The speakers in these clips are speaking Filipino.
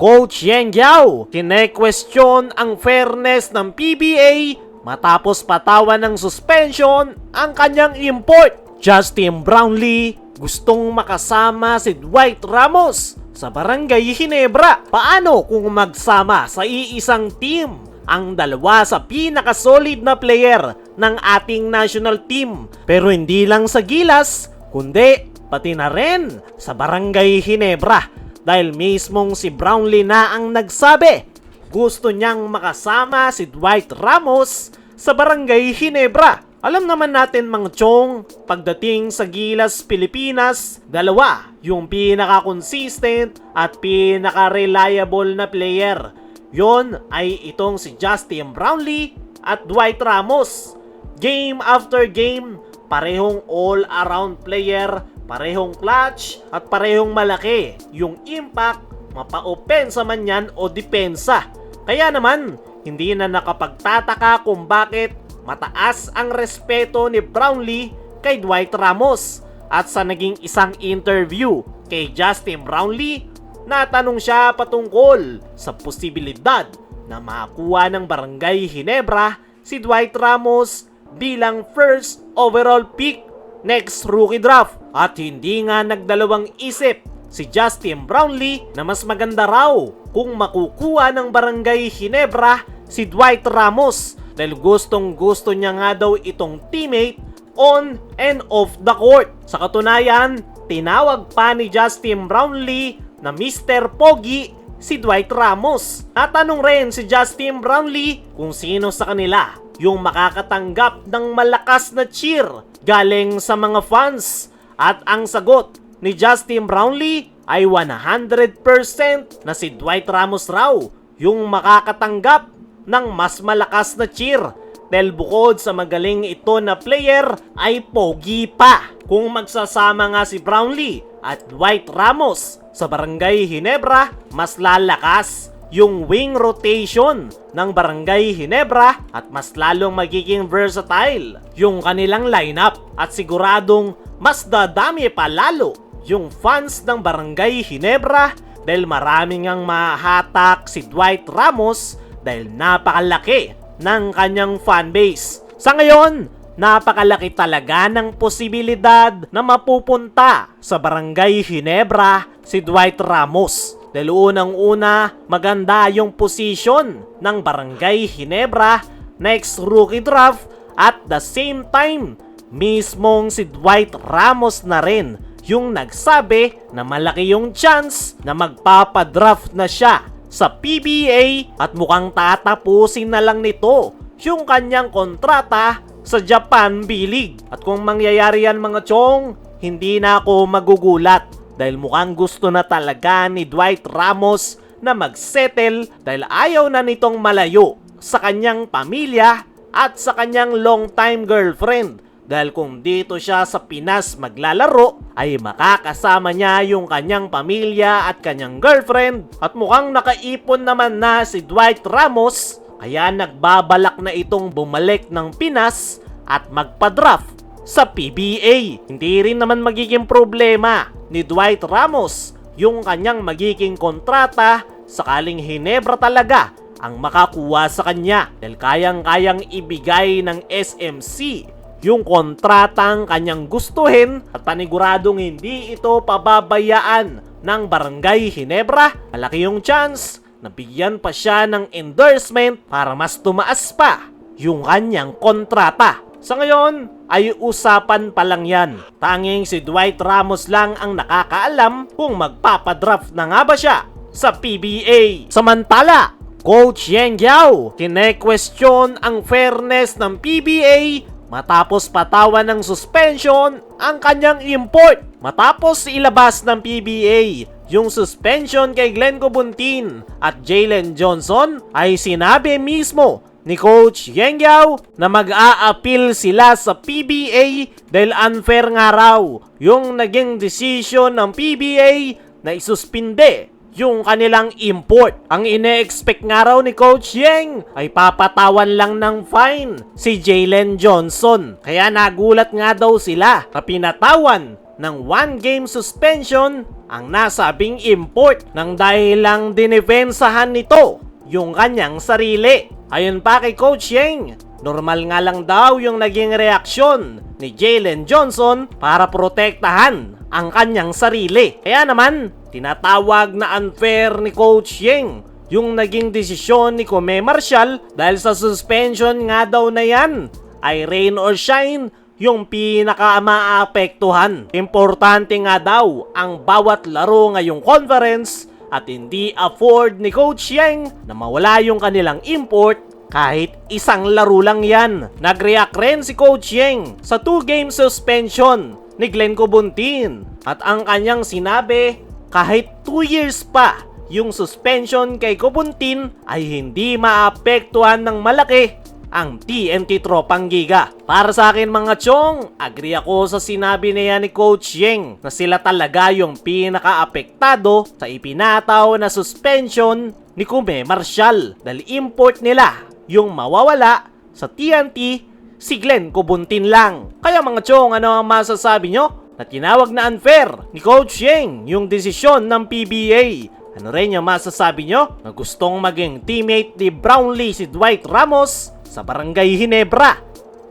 Coach Yeng Yao, kine-question ang fairness ng PBA matapos patawan ng suspension ang kanyang import. Justin Brownlee gustong makasama si Dwight Ramos sa Barangay Ginebra. Paano kung magsama sa iisang team ang dalawa sa pinakasolid na player ng ating national team? Pero hindi lang sa Gilas, kundi pati na rin sa Barangay Ginebra. Dahil mismong si Brownlee na ang nagsabi, gusto niyang makasama si Dwight Ramos sa Barangay Ginebra. Alam naman natin mga chong, pagdating sa Gilas Pilipinas, dalawa yung pinaka-consistent at pinaka-reliable na player. Yon ay itong si Justin Brownlee at Dwight Ramos. Game after game, parehong all-around player, parehong clutch at parehong malaki yung impact, mapa-opensa man yan o depensa. Kaya naman, hindi na nakapagtataka kung bakit mataas ang respeto ni Brownlee kay Dwight Ramos. At sa naging isang interview kay Justin Brownlee, natanong siya patungkol sa posibilidad na makakuha ng Barangay Ginebra si Dwight Ramos bilang first overall pick next rookie draft. At hindi nga nagdalawang isip si Justin Brownlee na mas maganda raw kung makukuha ng Barangay Ginebra si Dwight Ramos dahil gustong gusto niya nga daw itong teammate on and off the court. Sa katunayan, tinawag pa ni Justin Brownlee na Mr. Pogi si Dwight Ramos. Natanong rin si Justin Brownlee kung sino sa kanila yung makakatanggap ng malakas na cheer galing sa mga fans. At ang sagot ni Justin Brownlee ay 100% na si Dwight Ramos raw yung makakatanggap ng mas malakas na cheer. Dahil bukod sa magaling ito na player ay pogi pa. Kung magsasama nga si Brownlee at Dwight Ramos sa Barangay Ginebra, mas lalakas yung wing rotation ng Barangay Ginebra at mas lalong magiging versatile yung kanilang lineup at siguradong mas dadami pa lalo yung fans ng Barangay Ginebra dahil maraming ang mahatak si Dwight Ramos dahil napakalaki ng kanyang fanbase. Sa ngayon, napakalaki talaga ng posibilidad na mapupunta sa Barangay Ginebra si Dwight Ramos. Dahil unang-una, maganda yung position ng Barangay Ginebra next rookie draft at the same time, mismong si Dwight Ramos na rin yung nagsabi na malaki yung chance na magpapadraft na siya sa PBA at mukhang tatapusin na lang nito yung kanyang kontrata sa Japan B-League. At kung mangyayari yan mga chong, hindi na ako magugulat dahil mukhang gusto na talaga ni Dwight Ramos na magsettle dahil ayaw na nitong malayo sa kanyang pamilya at sa kanyang long-time girlfriend. Dahil kung dito siya sa Pinas maglalaro, ay makakasama niya yung kanyang pamilya at kanyang girlfriend. At mukhang nakaipon naman na si Dwight Ramos, kaya nagbabalak na itong bumalik ng Pinas at magpa-draft sa PBA. Hindi rin naman magiging problema ni Dwight Ramos yung kanyang magiging kontrata sakaling Ginebra talaga ang makakuha sa kanya. Dahil kayang-kayang ibigay ng SMC yung kontratang kanyang gustuhin at paniguradong hindi ito pababayaan ng Barangay Ginebra. Malaki yung chance na bigyan pa siya ng endorsement para mas tumaas pa yung kanyang kontrata. Sa ngayon ay usapan pa lang yan. Tanging si Dwight Ramos lang ang nakakaalam kung magpapadraft na nga ba siya sa PBA. Samantala, Coach Yeng Yao, kine-question ang fairness ng PBA matapos patawan ng suspension ang kanyang import. Matapos ilabas ng PBA yung suspension kay Glenn Cobuntin at Jalen Johnson, ay sinabi mismo ni Coach Yeng Yao na mag-a-appeal sila sa PBA dahil unfair nga raw yung naging decision ng PBA na isuspinde yung kanilang import. Ang ine-expect nga raw ni Coach Yeng ay papatawan lang ng fine si Jalen Johnson. Kaya nagulat nga daw sila na pinatawan ng 1-game suspension ang nasabing import nang dahil lang dinefensahan nito yung kanyang sarili. Ayon pa kay Coach Yeng, normal nga lang daw yung naging reaksyon ni Jalen Johnson para protektahan ang kanyang sarili. Kaya naman, tinatawag na unfair ni Coach Yeng yung naging desisyon ni Kume Marshall dahil sa suspension nga daw na yan ay rain or shine yung pinaka-maapektuhan. Importante nga daw ang bawat laro ngayong conference at hindi afford ni Coach Yeng na mawala yung kanilang import kahit isang laro lang yan. Nag-react rin si Coach Yeng sa 2-game suspension ni Glenn Cobuntin at ang kanyang sinabi kahit 2 years pa yung suspension kay Cobuntin ay hindi maapektuhan ng malaki ang TNT Tropang Giga. Para sa akin mga chong, agree ako sa sinabi niya ni Coach Yeng na sila talaga yung pinaka-apektado sa ipinataw na suspension ni Kume Marshall dahil import nila yung mawawala sa TNT si Glenn Cobuntin lang. Kaya mga chong, ano ang masasabi nyo na tinawag na unfair ni Coach Yeng yung desisyon ng PBA? Ano rin yung masasabi nyo na gustong maging teammate ni Brownlee si Dwight Ramos sa Barangay Ginebra?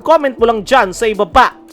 Comment mo lang dyan sa ibaba.